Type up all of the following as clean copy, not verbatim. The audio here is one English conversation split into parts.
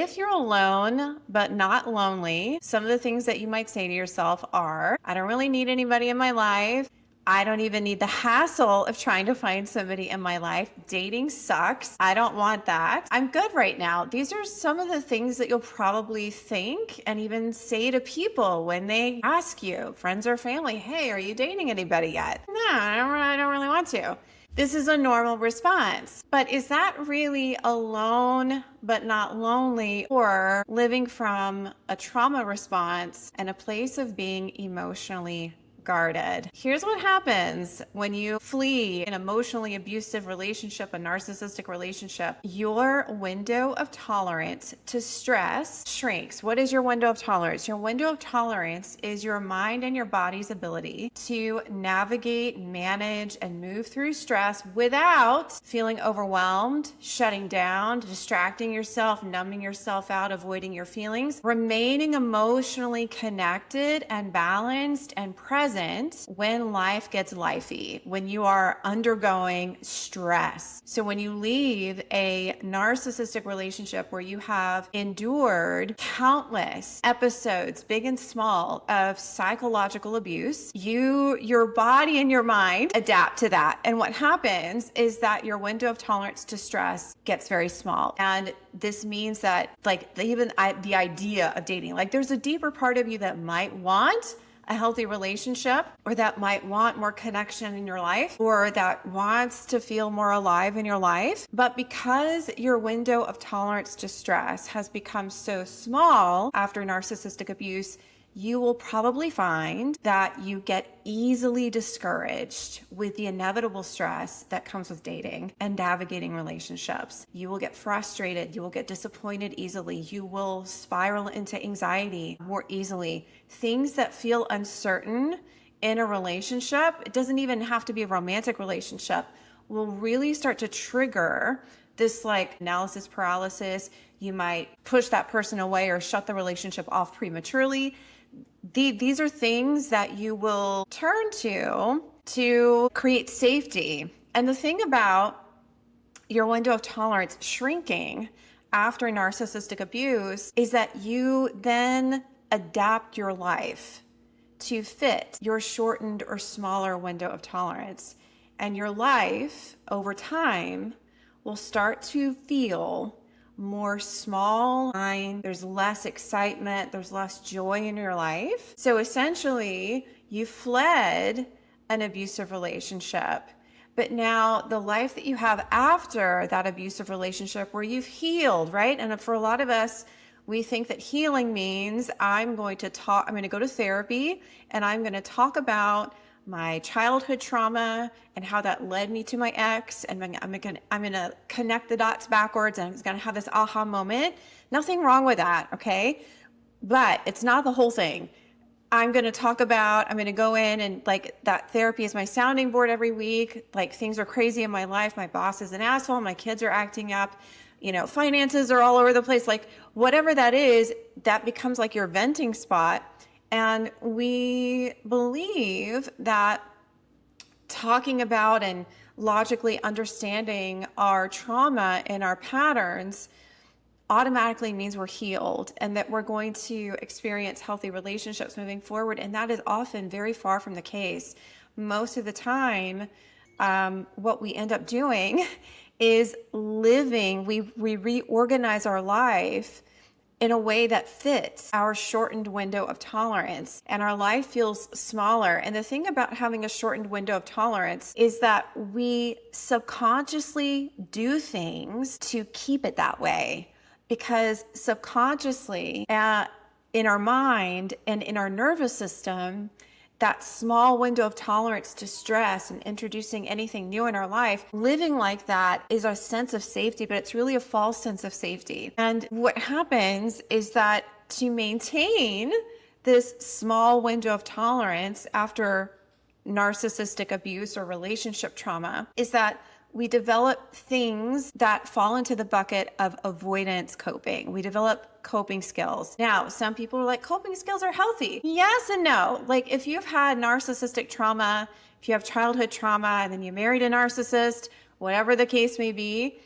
If you're alone but not lonely, some of the things that you might say to yourself are, I don't really need anybody in my life. I don't even need the hassle of trying to find somebody in my life. Dating sucks. I don't want that. I'm good right now. These are some of the things that you'll probably think and even say to people when they ask you, friends or family, hey, are you dating anybody yet? No, I don't really want to. This is a normal response. But is that really alone but not lonely, or living from a trauma response and a place of being emotionally guarded? Here's what happens when you flee an emotionally abusive relationship, a narcissistic relationship. Your window of tolerance to stress shrinks. What is your window of tolerance? Your window of tolerance is your mind and your body's ability to navigate, manage, and move through stress without feeling overwhelmed, shutting down, distracting yourself, numbing yourself out, avoiding your feelings, remaining emotionally connected and balanced and present when life gets lifey, when you are undergoing stress. So when you leave a narcissistic relationship where you have endured countless episodes, big and small, of psychological abuse, your body and your mind adapt to that. And what happens is that your window of tolerance to stress gets very small. And this means that even the idea of dating, there's a deeper part of you that might want a healthy relationship, or that might want more connection in your life, or that wants to feel more alive in your life. But because your window of tolerance to stress has become so small after narcissistic abuse, you will probably find that you get easily discouraged with the inevitable stress that comes with dating and navigating relationships. You will get frustrated. You will get disappointed easily. You will spiral into anxiety more easily. Things that feel uncertain in a relationship, it doesn't even have to be a romantic relationship, will really start to trigger this analysis paralysis. You might push that person away or shut the relationship off prematurely. These are things that you will turn to create safety. And the thing about your window of tolerance shrinking after narcissistic abuse is that you then adapt your life to fit your shortened or smaller window of tolerance. And your life over time will start to feel more small. There's less excitement, there's less joy in your life. So essentially, you fled an abusive relationship, but now the life that you have after that abusive relationship, where you've healed, right? And for a lot of us, we think that healing means I'm going to go to therapy and I'm going to talk about my childhood trauma and how that led me to my ex, and I'm gonna connect the dots backwards, and I'm gonna have this aha moment. Nothing wrong with that, okay? But it's not the whole thing. I'm gonna go in and that therapy is my sounding board every week. Things are crazy in my life. My boss is an asshole. My kids are acting up. Finances are all over the place. Whatever that is, that becomes your venting spot. And we believe that talking about and logically understanding our trauma and our patterns automatically means we're healed and that we're going to experience healthy relationships moving forward. And that is often very far from the case. Most of the time, what we end up doing is we reorganize our life in a way that fits our shortened window of tolerance, and our life feels smaller. And the thing about having a shortened window of tolerance is that we subconsciously do things to keep it that way, because subconsciously in our mind and in our nervous system, that small window of tolerance to stress and introducing anything new in our life, living like that is a sense of safety, but it's really a false sense of safety. And what happens is that to maintain this small window of tolerance after narcissistic abuse or relationship trauma is that we develop things that fall into the bucket of avoidance coping. We develop coping skills. Now, some people are like, coping skills are healthy. Yes and no. If you've had narcissistic trauma, if you have childhood trauma, and then you married a narcissist, whatever the case may be,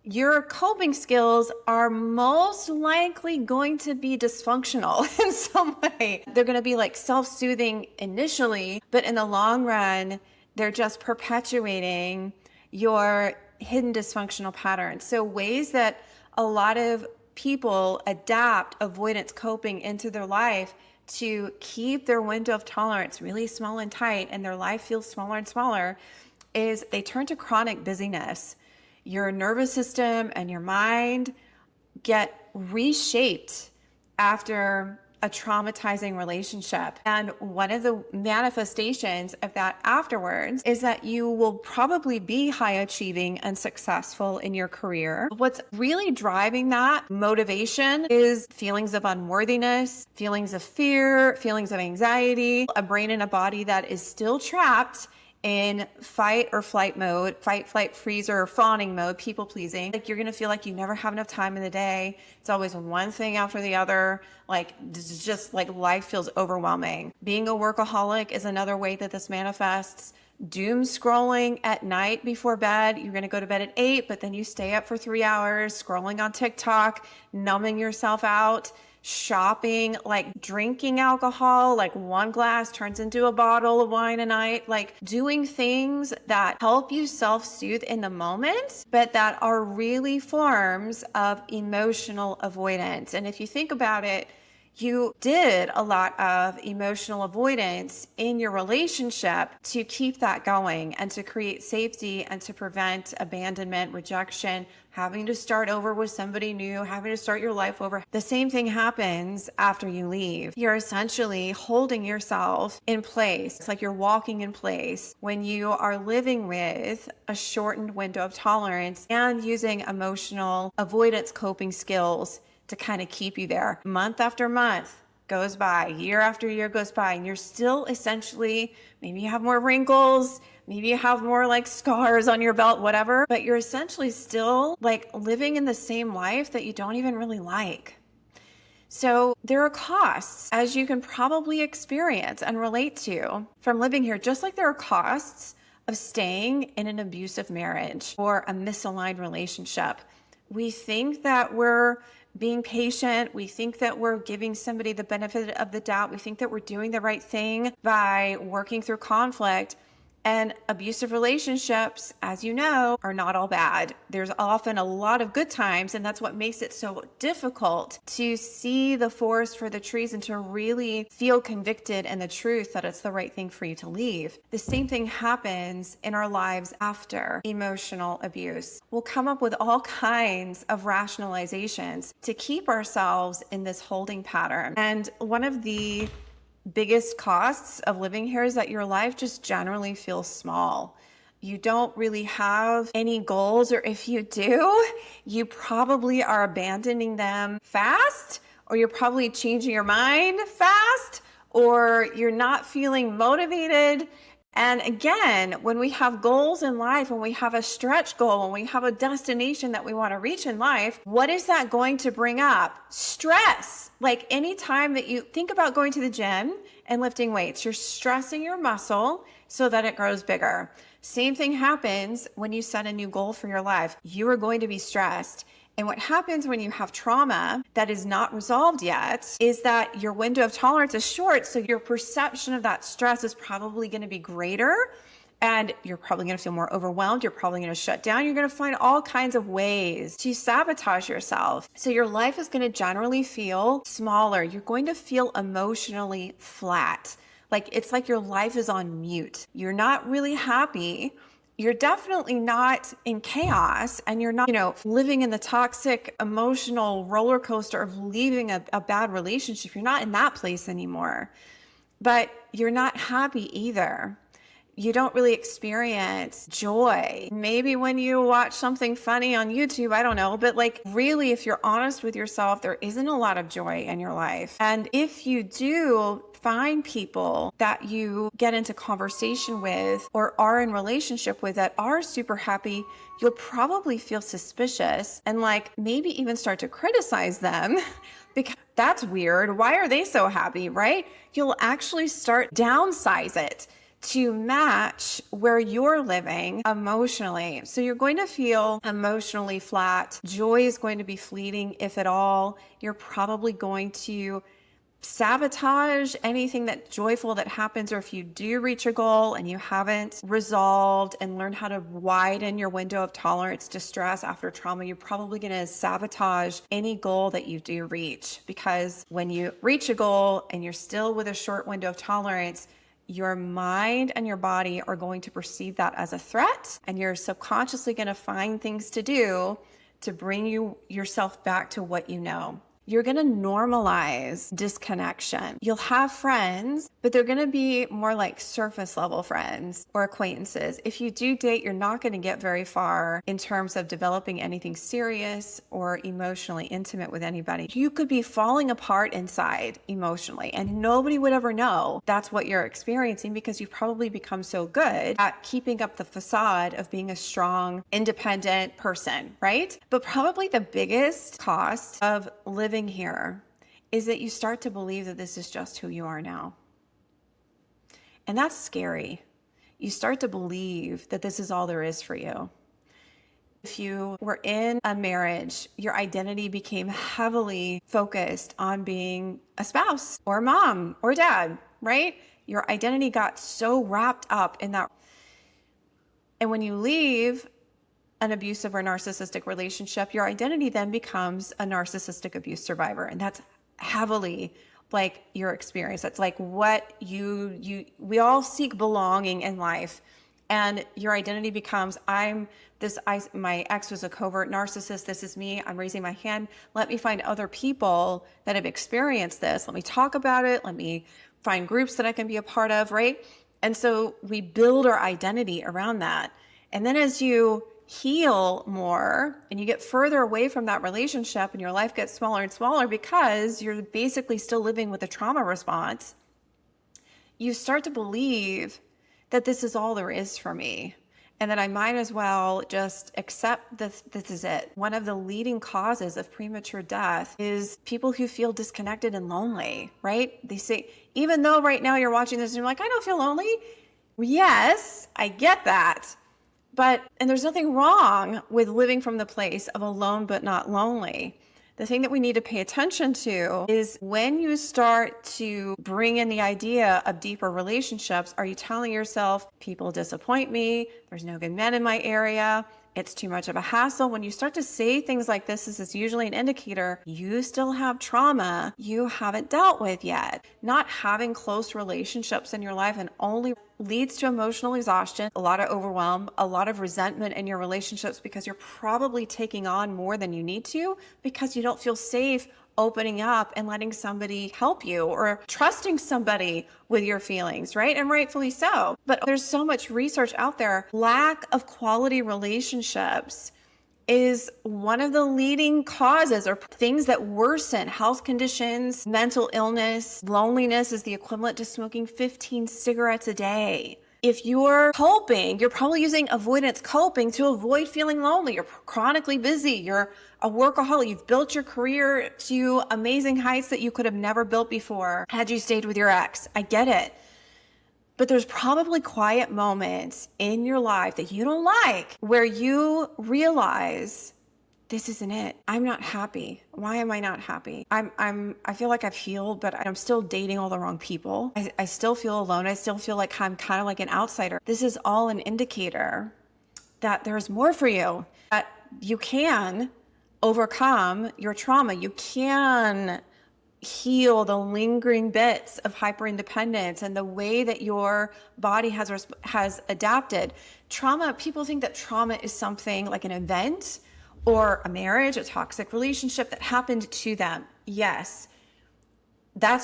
your coping skills are most likely going to be dysfunctional in some way. They're going to be like self-soothing initially, but in the long run, they're just perpetuating your hidden dysfunctional patterns. So ways that a lot of people adapt avoidance coping into their life to keep their window of tolerance really small and tight and their life feels smaller and smaller is they turn to chronic busyness. Your nervous system and your mind get reshaped after a traumatizing relationship. And one of the manifestations of that afterwards is that you will probably be high achieving and successful in your career. What's really driving that motivation is feelings of unworthiness, feelings of fear, feelings of anxiety, a brain and a body that is still trapped in fight or flight mode, fight, flight, freeze, or fawning mode, people pleasing. Like you're going to feel like you never have enough time in the day. It's always one thing after the other. Like it's just like life feels overwhelming. Being a workaholic is another way that this manifests. Doom scrolling at night before bed. You're going to go to bed at 8, but then you stay up for 3 hours scrolling on TikTok, numbing yourself out. Shopping, like drinking alcohol, like one glass turns into a bottle of wine a night, like doing things that help you self-soothe in the moment, but that are really forms of emotional avoidance. And if you think about it, you did a lot of emotional avoidance in your relationship to keep that going and to create safety and to prevent abandonment, rejection, having to start over with somebody new, having to start your life over. The same thing happens after you leave. You're essentially holding yourself in place. It's like you're walking in place when you are living with a shortened window of tolerance and using emotional avoidance coping skills to kind of keep you there. Month after month goes by, year after year goes by, and you're still essentially, maybe you have more wrinkles, maybe you have more like scars on your belt, whatever, but you're essentially still like living in the same life that you don't even really like. So there are costs, as you can probably experience and relate to from living here, just like there are costs of staying in an abusive marriage or a misaligned relationship. We think that we're being patient. We think that we're giving somebody the benefit of the doubt. We think that we're doing the right thing by working through conflict. And abusive relationships, as you know, are not all bad. There's often a lot of good times, and that's what makes it so difficult to see the forest for the trees and to really feel convicted in the truth that it's the right thing for you to leave. The same thing happens in our lives after emotional abuse. We'll come up with all kinds of rationalizations to keep ourselves in this holding pattern. And one of the biggest costs of living here is that your life just generally feels small. You don't really have any goals, or if you do, you probably are abandoning them fast, or you're probably changing your mind fast, or you're not feeling motivated. And again, when we have goals in life, when we have a stretch goal, when we have a destination that we want to reach in life, what is that going to bring up? Stress. Like anytime that you think about going to the gym and lifting weights, you're stressing your muscle so that it grows bigger. Same thing happens when you set a new goal for your life. You are going to be stressed. And what happens when you have trauma that is not resolved yet is that your window of tolerance is short. So your perception of that stress is probably going to be greater, and you're probably going to feel more overwhelmed. You're probably going to shut down. You're going to find all kinds of ways to sabotage yourself. So your life is going to generally feel smaller. You're going to feel emotionally flat. Like it's like your life is on mute. You're not really happy. You're definitely not in chaos, and you're not, living in the toxic emotional roller coaster of leaving a bad relationship. You're not in that place anymore, but you're not happy either. You don't really experience joy. Maybe when you watch something funny on YouTube, I don't know, but like really, if you're honest with yourself, there isn't a lot of joy in your life. And if you do find people that you get into conversation with or are in relationship with that are super happy, you'll probably feel suspicious and like maybe even start to criticize them because that's weird. Why are they so happy, right? You'll actually start downsize it. to match where you're living emotionally. So you're going to feel emotionally flat. Joy is going to be fleeting, if at all. You're probably going to sabotage anything that joyful that happens, or if you do reach a goal and you haven't resolved and learned how to widen your window of tolerance to stress after trauma, you're probably going to sabotage any goal that you do reach, because when you reach a goal and you're still with a short window of tolerance, your mind and your body are going to perceive that as a threat, and you're subconsciously going to find things to do to bring yourself back to what you know. You're going to normalize disconnection. You'll have friends, but they're going to be more like surface level friends or acquaintances. If you do date, you're not going to get very far in terms of developing anything serious or emotionally intimate with anybody. You could be falling apart inside emotionally, and nobody would ever know that's what you're experiencing, because you've probably become so good at keeping up the facade of being a strong, independent person, right? But probably the biggest cost of living here is that you start to believe that this is just who you are now. And that's scary. You start to believe that this is all there is for you. If you were in a marriage, your identity became heavily focused on being a spouse or a mom or dad, right? Your identity got so wrapped up in that. And when you leave an abusive or narcissistic relationship, your identity then becomes a narcissistic abuse survivor. And that's heavily like your experience. That's like what we all seek belonging in life. And your identity becomes, my ex was a covert narcissist. This is me. I'm raising my hand. Let me find other people that have experienced this. Let me talk about it. Let me find groups that I can be a part of, right? And so we build our identity around that. And then as you heal more and you get further away from that relationship and your life gets smaller and smaller because you're basically still living with a trauma response, you start to believe that this is all there is for me and that I might as well just accept this is it. One of the leading causes of premature death is people who feel disconnected and lonely, right? They say, even though right now you're watching this and you're like, I don't feel lonely. Yes, I get that. And there's nothing wrong with living from the place of alone but not lonely. The thing that we need to pay attention to is when you start to bring in the idea of deeper relationships, are you telling yourself, people disappoint me, there's no good men in my area, it's too much of a hassle? When you start to say things like this is usually an indicator you still have trauma you haven't dealt with yet. Not having close relationships in your life and only leads to emotional exhaustion, a lot of overwhelm, a lot of resentment in your relationships, because you're probably taking on more than you need to because you don't feel safe opening up and letting somebody help you or trusting somebody with your feelings, right? And rightfully so. But there's so much research out there. Lack of quality relationships is one of the leading causes or things that worsen health conditions, mental illness. Loneliness is the equivalent to smoking 15 cigarettes a day. If you're coping, you're probably using avoidance coping to avoid feeling lonely. You're chronically busy. You're a workaholic. You've built your career to amazing heights that you could have never built before had you stayed with your ex. I get it. But there's probably quiet moments in your life that you don't like where you realize this isn't it. I'm not happy. Why am I not happy? I feel like I've healed, but I'm still dating all the wrong people. I still feel alone. I still feel like I'm kind of like an outsider. This is all an indicator that there's more for you, that you can overcome your trauma. You can heal the lingering bits of hyperindependence and the way that your body has adapted. Trauma, people think that trauma is something like an event or a marriage, a toxic relationship that happened to them. Yes, that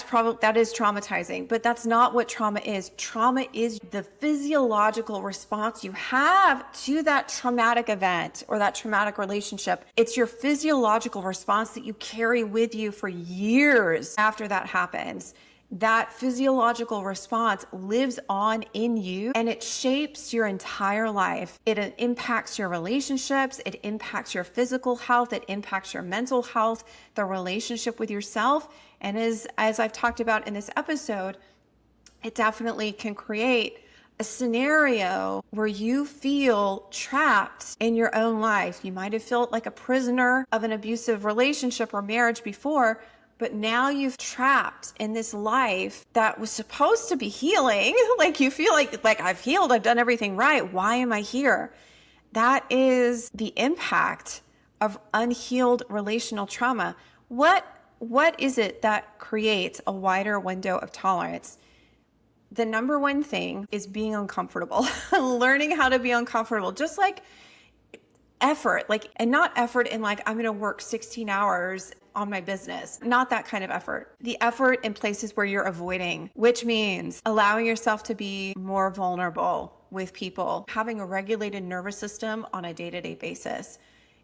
is traumatizing, but that's not what trauma is. Trauma is the physiological response you have to that traumatic event or that traumatic relationship. It's your physiological response that you carry with you for years after that happens. That physiological response lives on in you and it shapes your entire life. It impacts your relationships. It impacts your physical health. It impacts your mental health, the relationship with yourself. And as I've talked about in this episode, it definitely can create a scenario where you feel trapped in your own life. You might have felt like a prisoner of an abusive relationship or marriage before, but now you've trapped in this life that was supposed to be healing. Like you feel like I've healed, I've done everything right. Why am I here? That is the impact of unhealed relational trauma. What is it that creates a wider window of tolerance? The number one thing is being uncomfortable, learning how to be uncomfortable, just like effort, and not effort in I'm going to work 16 hours on my business, not that kind of effort. The effort in places where you're avoiding, which means allowing yourself to be more vulnerable with people, having a regulated nervous system on a day-to-day basis.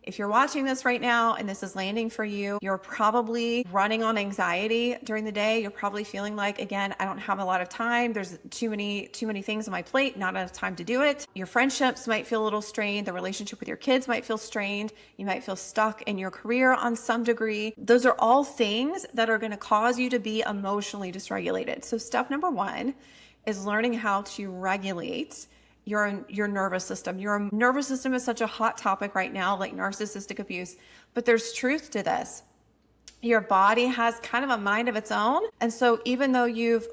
If you're watching this right now and this is landing for you, you're probably running on anxiety during the day. You're probably feeling like, again, I don't have a lot of time. There's too many things on my plate, not enough time to do it. Your friendships might feel a little strained. The relationship with your kids might feel strained. You might feel stuck in your career on some degree. Those are all things that are going to cause you to be emotionally dysregulated. So step number one is learning how to regulate your nervous system. Your nervous system is such a hot topic right now, like narcissistic abuse, but there's truth to this. Your body has kind of a mind of its own. And so even though you've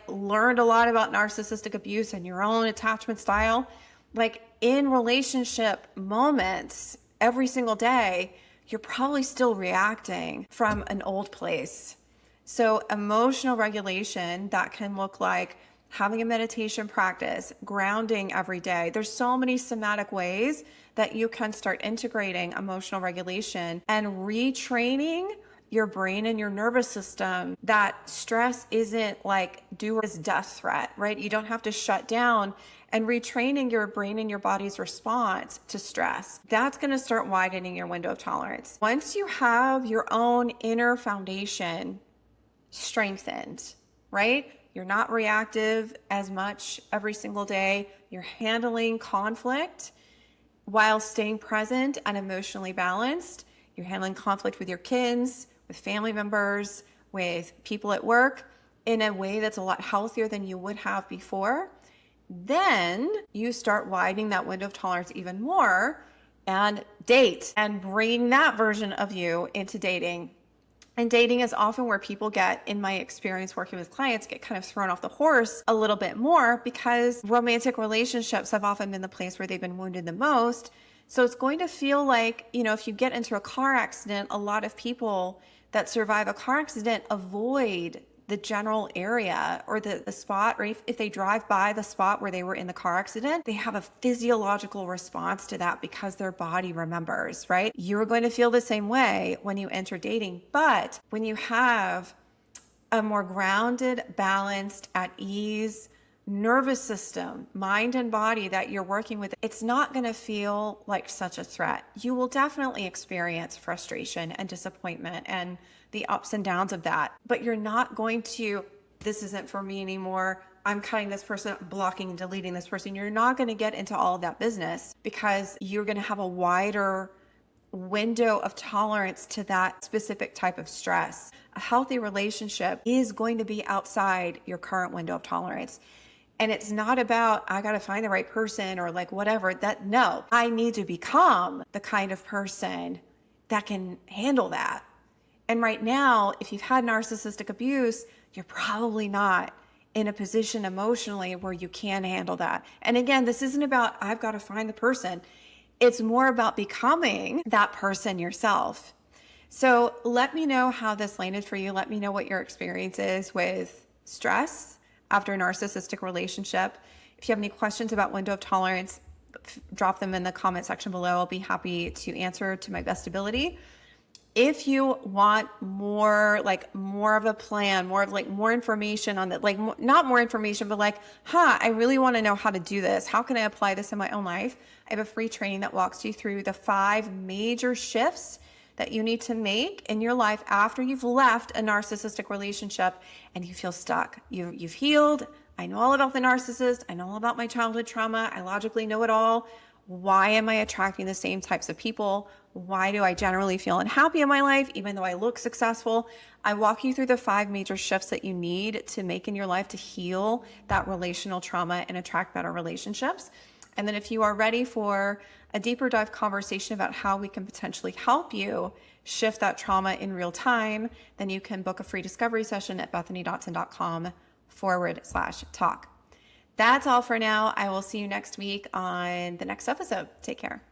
learned a lot about narcissistic abuse and your own attachment style, in relationship moments every single day, you're probably still reacting from an old place. So emotional regulation, that can look like having a meditation practice, grounding every day. There's so many somatic ways that you can start integrating emotional regulation and retraining your brain and your nervous system that stress isn't do this death threat, right? You don't have to shut down, and retraining your brain and your body's response to stress. That's going to start widening your window of tolerance. Once you have your own inner foundation strengthened, right? You're not reactive as much every single day. You're handling conflict while staying present and emotionally balanced. You're handling conflict with your kids, with family members, with people at work in a way that's a lot healthier than you would have before. Then you start widening that window of tolerance even more and date and bring that version of you into dating. And dating is often where people get, in my experience working with clients, get kind of thrown off the horse a little bit more because romantic relationships have often been the place where they've been wounded the most. So it's going to feel like, if you get into a car accident, a lot of people that survive a car accident avoid the general area or the spot, or if they drive by the spot where they were in the car accident, they have a physiological response to that because their body remembers, right? You're going to feel the same way when you enter dating, but when you have a more grounded, balanced, at ease nervous system, mind and body that you're working with, it's not going to feel like such a threat. You will definitely experience frustration and disappointment and the ups and downs of that, but you're not going to, this isn't for me anymore, I'm cutting this person, blocking and deleting this person. You're not going to get into all of that business because you're going to have a wider window of tolerance to that specific type of stress. A healthy relationship is going to be outside your current window of tolerance. And it's not about, I got to find the right person or whatever. No, I need to become the kind of person that can handle that. And right now, if you've had narcissistic abuse, you're probably not in a position emotionally where you can handle that. And again, this isn't about, I've got to find the person. It's more about becoming that person yourself. So let me know how this landed for you. Let me know what your experience is with stress after a narcissistic relationship. If you have any questions about window of tolerance, drop them in the comment section below. I'll be happy to answer to my best ability. If you want more of a plan, more information on that, not more information, but I really want to know how to do this. How can I apply this in my own life? I have a free training that walks you through the 5 major shifts that you need to make in your life after you've left a narcissistic relationship and you feel stuck. You've healed. I know all about the narcissist. I know all about my childhood trauma. I logically know it all. Why am I attracting the same types of people? Why do I generally feel unhappy in my life, even though I look successful? I walk you through the 5 major shifts that you need to make in your life to heal that relational trauma and attract better relationships. And then if you are ready for a deeper dive conversation about how we can potentially help you shift that trauma in real time, then you can book a free discovery session at bethanydotson.com/talk. That's all for now. I will see you next week on the next episode. Take care.